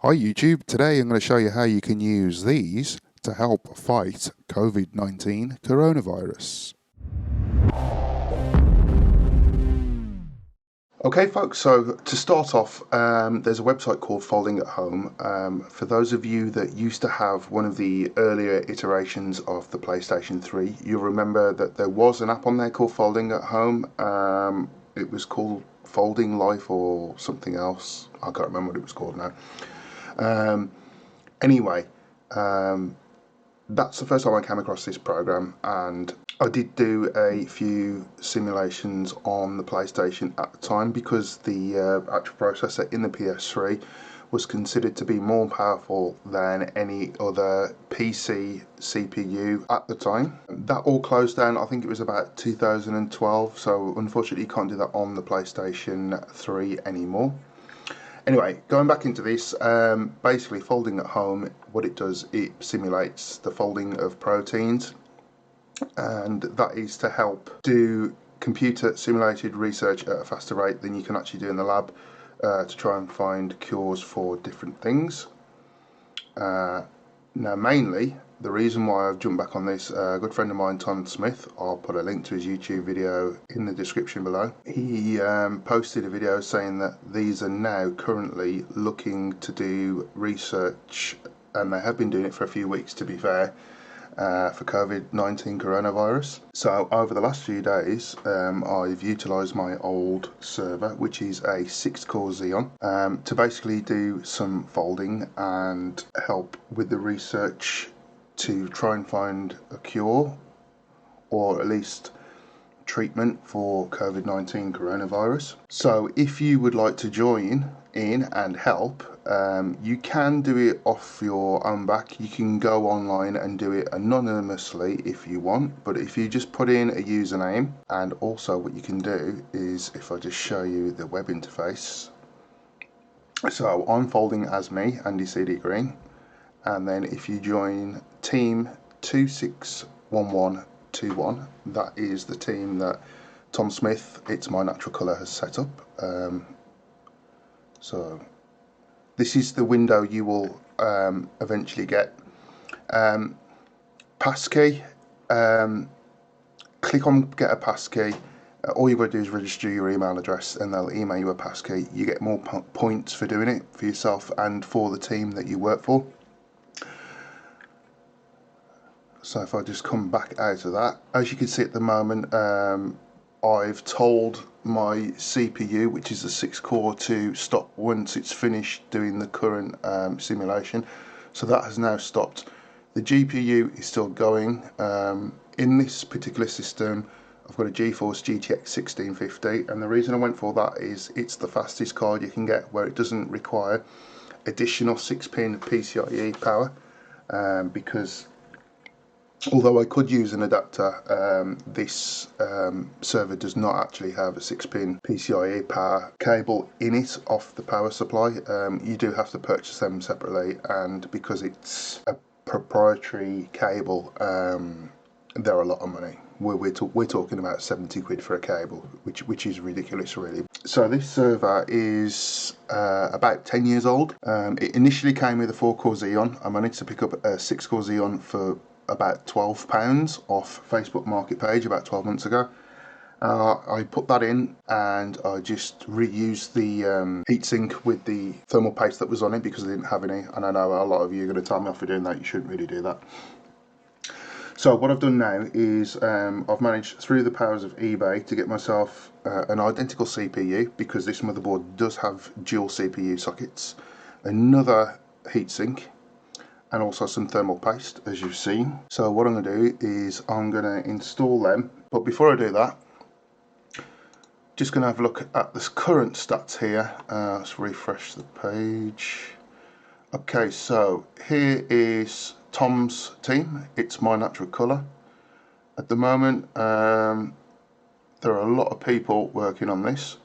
Hi YouTube, today I'm going to show you how you can use these to help fight COVID-19 coronavirus. Okay folks, so to start off, there's a website called Folding at Home. For those of you that used to have one of the earlier iterations of the PlayStation 3, you'll remember that there was an app on there called Folding at Home. It was called Folding Life or something else. I can't remember what it was called now. Anyway, that's the first time I came across this program, and I did do a few simulations on the PlayStation at the time because the actual processor in the PS3 was considered to be more powerful than any other PC CPU at the time. That all closed down, I think it was about 2012, so unfortunately you can't do that on the PlayStation 3 anymore. Anyway, going back into this, basically Folding at Home, what it does, it simulates the folding of proteins, and that is to help do computer simulated research at a faster rate than you can actually do in the lab, to try and find cures for different things. Now mainly, the reason why I've jumped back on this, a good friend of mine, Tom Smith, I'll put a link to his YouTube video in the description below. He posted a video saying that these are now currently looking to do research, and they have been doing it for a few weeks to be fair, for COVID-19 coronavirus. So over the last few days, I've utilised my old server, which is a 6-core Xeon, to basically do some folding and help with the research to try and find a cure, or at least treatment for COVID-19 coronavirus. So if you would like to join in and help, you can do it off your own back. You can go online and do it anonymously if you want, but if you just put in a username, and also what you can do is, if I just show you the web interface, so I'm folding as me, Andy CD Green, and then if you join Team 261121, that is the team that Tom Smith, It's My Natural Colour, has set up. So this is the window you will eventually get. Passkey, click on get a passkey. All you've got to do is register your email address and they'll email you a passkey. You get more points for doing it for yourself and for the team that you work for. So if I just come back out of that, as you can see at the moment, I've told my CPU, which is a 6-core, to stop once it's finished doing the current simulation. So that has now stopped. The GPU is still going. In this particular system, I've got a GeForce GTX 1650, and the reason I went for that is it's the fastest card you can get, where it doesn't require additional 6-pin PCI-E power, because although I could use an adapter, this server does not actually have a 6-pin PCI-E power cable in it off the power supply. You do have to purchase them separately, and because it's a proprietary cable, they're a lot of money. We're talking about 70 quid for a cable, which is ridiculous really. So this server is about 10 years old. It initially came with a 4-core Xeon. I managed to pick up a 6-core Xeon for about £12 off Facebook Market page about 12 months ago. I put that in and I just reused the heatsink with the thermal paste that was on it because I didn't have any, and I know a lot of you are going to tell me off for doing that. You shouldn't really do that. So what I've done now is I've managed through the powers of eBay to get myself an identical CPU, because this motherboard does have dual CPU sockets, another heatsink, and also some thermal paste, as you've seen. So what I'm going to do is I'm going to install them, but before I do that, just going to have a look at the current stats here. Let's refresh the page. Okay, so here is Tom's team, It's My Natural Colour. At the moment, there are a lot of people working on this.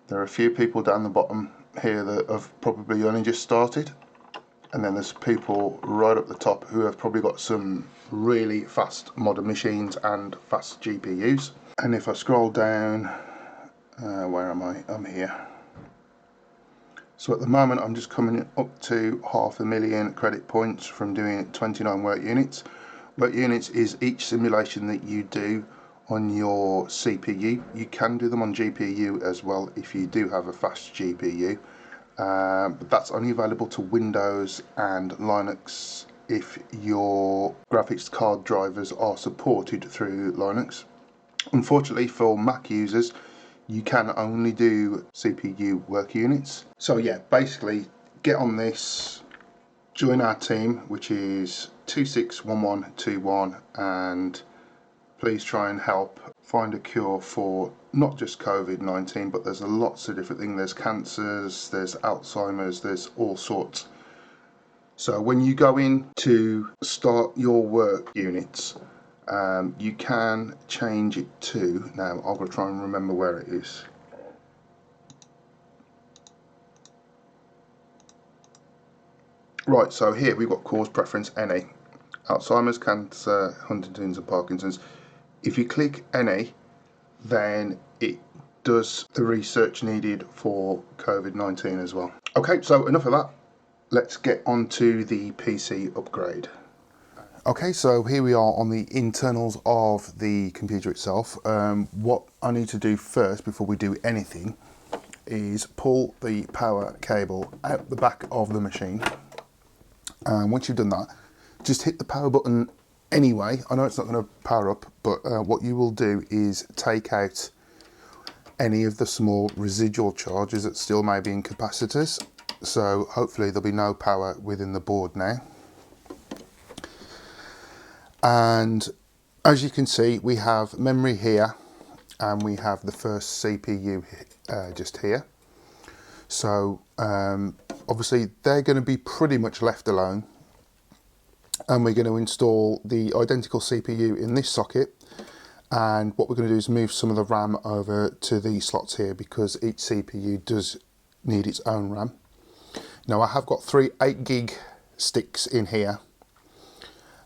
There are a few people down the bottom here that have probably only just started, and then there's people right up the top who have probably got some really fast modern machines and fast GPUs. And if I scroll down Where am I? I'm here. So at the moment I'm just coming up to 500,000 credit points from doing 29 work units. Work units is each simulation that you do on your CPU. You can do them on GPU as well if you do have a fast GPU, but that's only available to Windows and Linux if your graphics card drivers are supported through Linux. Unfortunately for Mac users, you can only do CPU work units. So yeah, basically get on this, join our team, which is 261121, and please try and help find a cure for not just COVID-19, but there's lots of different things. There's cancers, there's Alzheimer's, there's all sorts. So when you go in to start your work units, you can change it to, now I've got to try and remember where it is. Right, so here we've got cause preference NA, Alzheimer's, cancer, Huntington's and Parkinson's. If you click NA, then it does the research needed for COVID-19 as well. Okay, so enough of that. Let's get on to the PC upgrade. Okay, so here we are on the internals of the computer itself. What I need to do first before we do anything is pull the power cable out the back of the machine. And once you've done that, just hit the power button anyway. I know it's not going to power up, but what you will do is take out any of the small residual charges that still may be in capacitors. So hopefully there'll be no power within the board now. And as you can see, we have memory here and we have the first CPU just here. So obviously they're going to be pretty much left alone, and we're going to install the identical CPU in this socket, and what we're going to do is move some of the RAM over to these slots here because each CPU does need its own RAM. Now I have got 3 8GB sticks in here,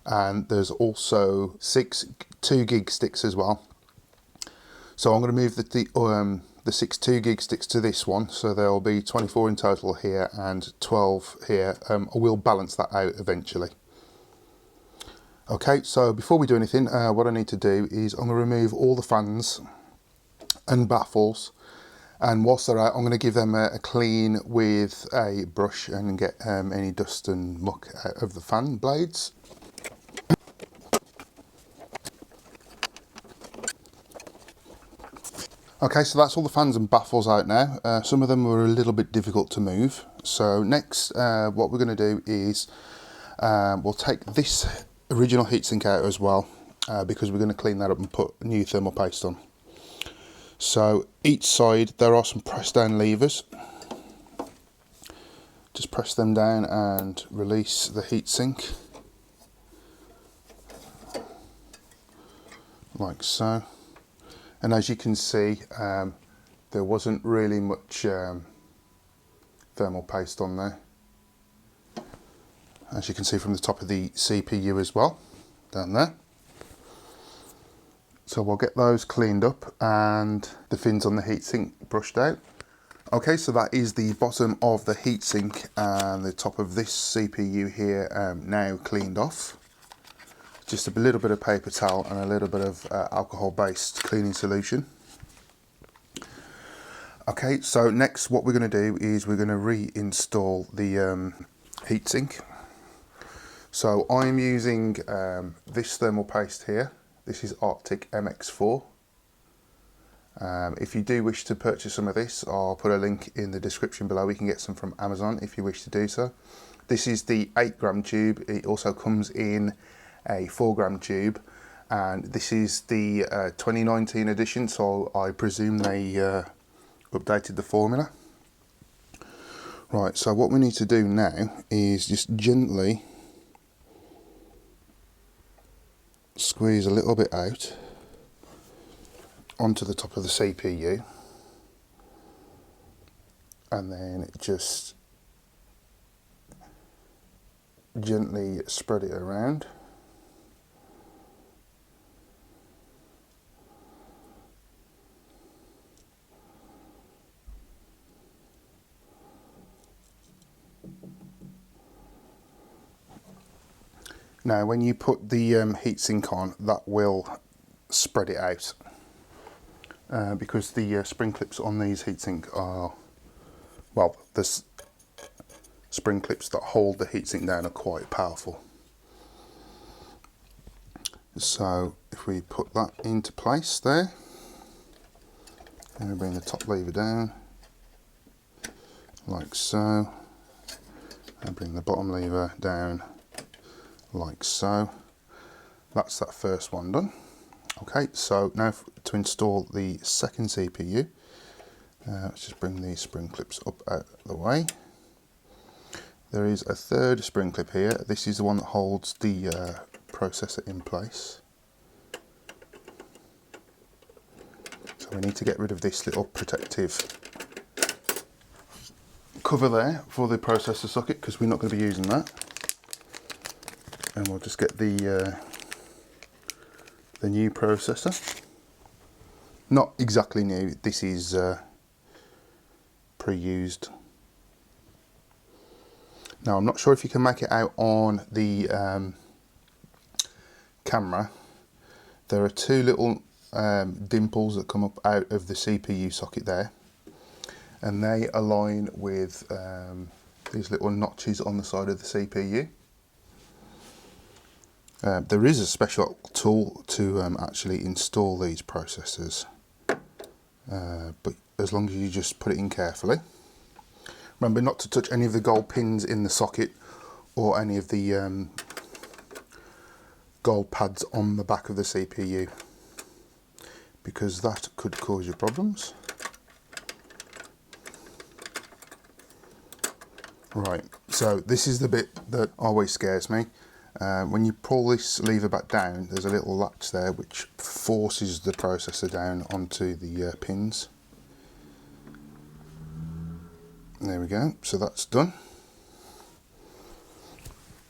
and there's also 6 2GB sticks as well. So I'm going to move the 6 2GB sticks to this one, so there will be 24 in total here and 12 here. I will balance that out eventually. Okay, so before we do anything, what I need to do is I'm going to remove all the fans and baffles, and whilst they're out I'm going to give them a clean with a brush and get any dust and muck out of the fan blades. Okay, so that's all the fans and baffles out now. Some of them were a little bit difficult to move. So next, what we're going to do is we'll take this original heatsink out as well, because we're going to clean that up and put new thermal paste on. So each side there are some press down levers. Just press them down and release the heatsink, like so. And as you can see, there wasn't really much thermal paste on there, as you can see from the top of the CPU as well, down there. So we'll get those cleaned up and the fins on the heatsink brushed out. Okay, so that is the bottom of the heatsink and the top of this CPU here now cleaned off. Just a little bit of paper towel and a little bit of alcohol-based cleaning solution. Okay, so next what we're going to do is we're going to reinstall the heatsink. So I'm using this thermal paste here. This is Arctic MX4. If you do wish to purchase some of this, I'll put a link in the description below. You can get some from Amazon if you wish to do so. This is the 8-gram tube. It also comes in a 4-gram tube, and this is the 2019 edition, so I presume they updated the formula. Right, so what we need to do now is just gently squeeze a little bit out onto the top of the CPU, and then just gently spread it around. Now when you put the heatsink on, that will spread it out because the spring clips on these heatsink are, well, the spring clips that hold the heatsink down are quite powerful. So if we put that into place there, and we bring the top lever down like so, and bring the bottom lever down like so. That's that first one done. Okay, so now to install the second CPU, let's just bring these spring clips up out of the way. There is a third spring clip here. This is the one that holds the processor in place. So we need to get rid of this little protective cover there for the processor socket, because we're not going to be using that. And we'll just get the new processor. Not exactly new, this is pre-used. Now I'm not sure if you can make it out on the camera. There are two little dimples that come up out of the CPU socket there, and they align with these little notches on the side of the CPU. There is a special tool to actually install these processors, but as long as you just put it in carefully. Remember not to touch any of the gold pins in the socket or any of the gold pads on the back of the CPU, because that could cause you problems. Right, so this is the bit that always scares me. When you pull this lever back down, there's a little latch there which forces the processor down onto the pins. There we go, so that's done.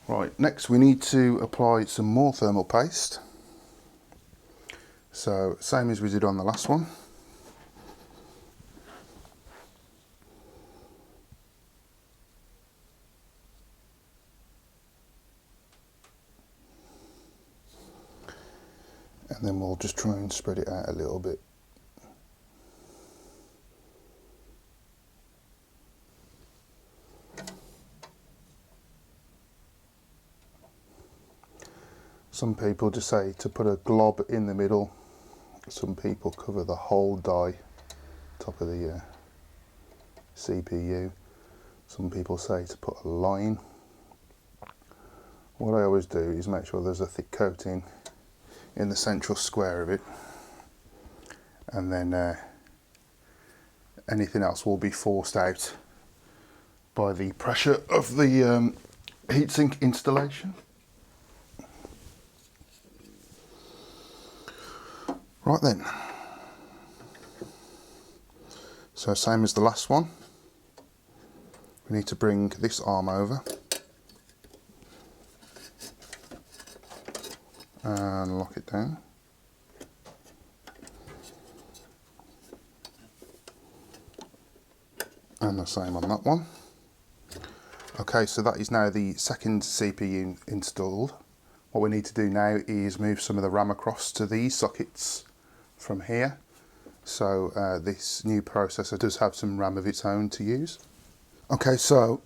Right, next we need to apply some more thermal paste. So same as we did on the last one. And then we'll just try and spread it out a little bit. Some people just say to put a glob in the middle. Some people cover the whole die, top of the CPU. Some people say to put a line. What I always do is make sure there's a thick coating in the central square of it, and then anything else will be forced out by the pressure of the heatsink installation. Right then, so same as the last one, we need to bring this arm over and lock it down. And the same on that one. Okay, so that is now the second CPU installed. What we need to do now is move some of the RAM across to these sockets from here. So this new processor does have some RAM of its own to use. Okay, so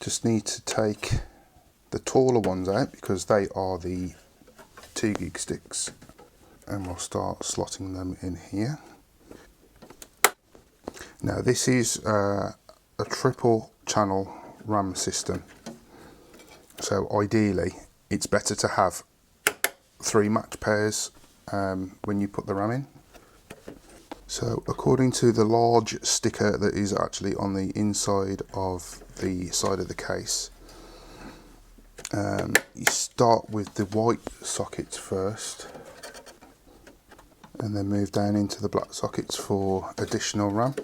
just need to take the taller ones out because they are the 2 gig sticks, and we'll start slotting them in here. Now this is a triple channel RAM system, so ideally it's better to have 3 match pairs when you put the RAM in. So according to the large sticker that is actually on the inside of the side of the case, you start with the white sockets first and then move down into the black sockets for additional RAM.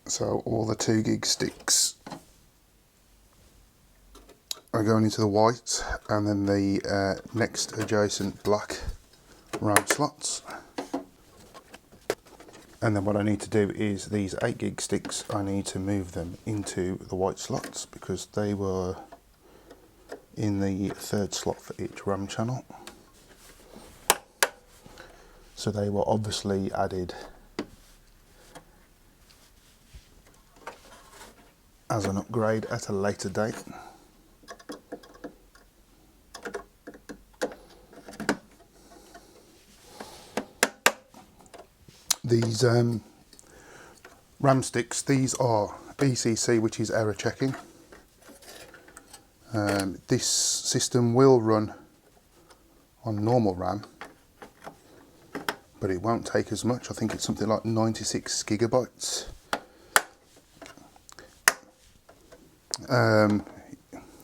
So all the 2 gig sticks are going into the white, and then the next adjacent black RAM slots. And then what I need to do is these 8 gig sticks, I need to move them into the white slots because they were in the third slot for each RAM channel. So they were obviously added as an upgrade at a later date. These RAM sticks, these are ECC, which is error checking. This system will run on normal RAM, but it won't take as much. I think it's something like 96 gigabytes. And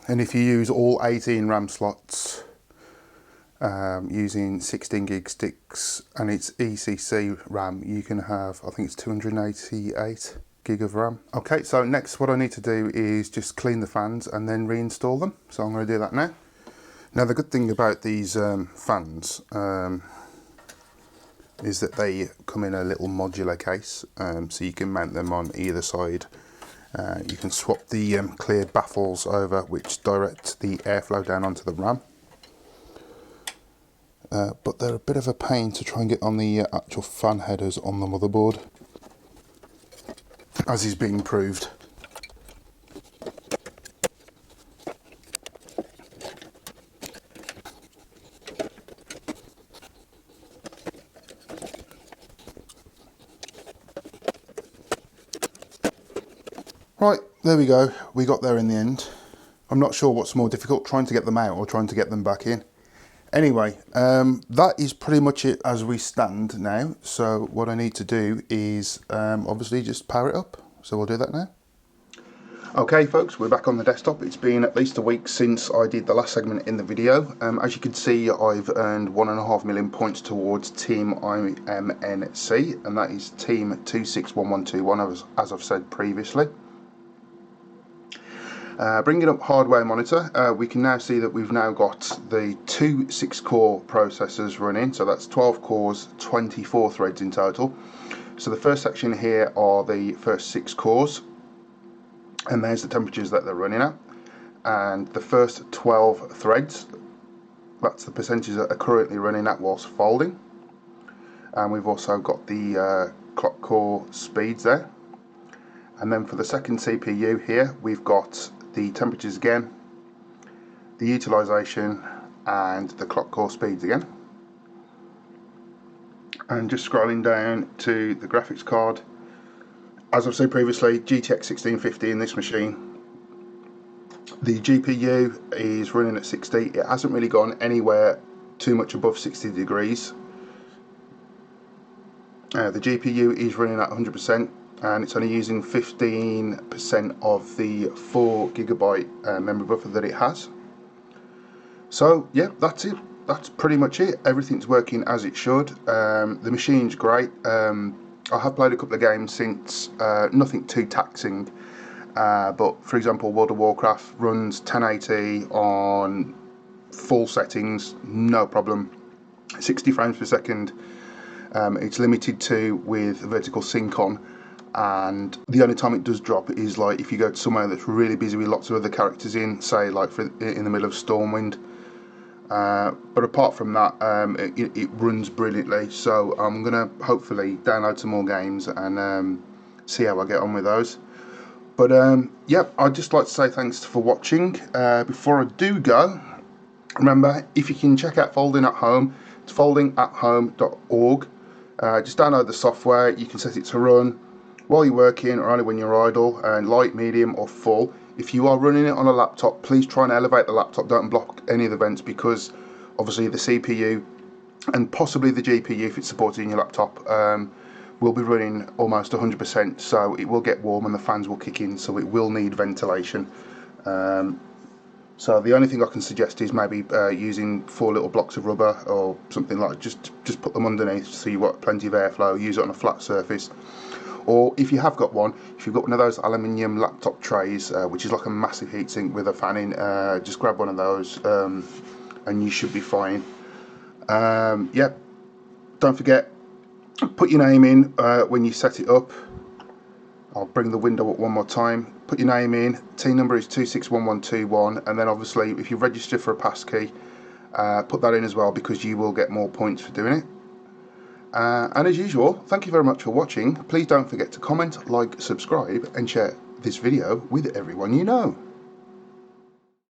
if you use all 18 RAM slots using 16 gig sticks and it's ECC RAM, you can have, I think it's 288 gig of RAM. Okay, so next what I need to do is just clean the fans and then reinstall them. So I'm going to do that now. Now the good thing about these fans is that they come in a little modular case, so you can mount them on either side. You can swap the clear baffles over, which direct the airflow down onto the RAM. But they're a bit of a pain to try and get on the actual fan headers on the motherboard, as is being proved. Right, there we go. We got there in the end. I'm not sure what's more difficult, trying to get them out or trying to get them back in. Anyway, that is pretty much it as we stand now. So what I need to do is obviously just power it up. So we'll do that now. Okay folks, we're back on the desktop. It's been at least a week since I did the last segment in the video. As you can see, I've earned 1.5 million points towards Team-IMNC, and that is Team 261121, as I've said previously. Bringing up hardware monitor, we can now see that we've now got the two 6-core processors running, so that's 12 cores, 24 threads in total. So the first section here are the first 6 cores, and there's the temperatures that they're running at, and the first 12 threads, that's the percentages that are currently running at whilst folding. And we've also got the clock core speeds there. And then for the second CPU here, we've got the temperatures again, the utilization, and the clock core speeds again. And just scrolling down to the graphics card, as I've said previously, GTX 1650 in this machine. The GPU is running at 60. It hasn't really gone anywhere too much above 60 degrees. The GPU is running at 100%. And it's only using 15% of the 4 gigabyte memory buffer that it has. So yeah, that's it. That's pretty much it. Everything's working as it should. The machine's great. I have played a couple of games since, nothing too taxing, but for example World of Warcraft runs 1080 on full settings, no problem, 60 frames per second. It's limited to with vertical sync on. And the only time it does drop is like if you go to somewhere that's really busy with lots of other characters in, say like in the middle of Stormwind. But apart from that, it runs brilliantly. So I'm gonna hopefully download some more games and see how I get on with those. But yep, I'd just like to say thanks for watching. Before I do go, remember, if you can check out Folding at Home, it's foldingathome.org. Just download the software. You can set it to run while you're working or only when you're idle, and light, medium or full. If you are running it on a laptop, please try and elevate the laptop, don't block any of the vents, because obviously the CPU and possibly the GPU, if it's supported in your laptop, will be running almost 100%, so it will get warm and the fans will kick in, so it will need ventilation. So the only thing I can suggest is maybe using 4 little blocks of rubber or something like that. Just put them underneath so you've got plenty of airflow, use it on a flat surface. Or if you have got one, if you've got one of those aluminium laptop trays, which is like a massive heatsink with a fan in, just grab one of those and you should be fine. Yep, don't forget, put your name in when you set it up. I'll bring the window up one more time. Put your name in. T number is 261121, and then obviously if you register for a passkey, put that in as well, because you will get more points for doing it. And as usual, thank you very much for watching. Please don't forget to comment, like, subscribe, and share this video with everyone you know.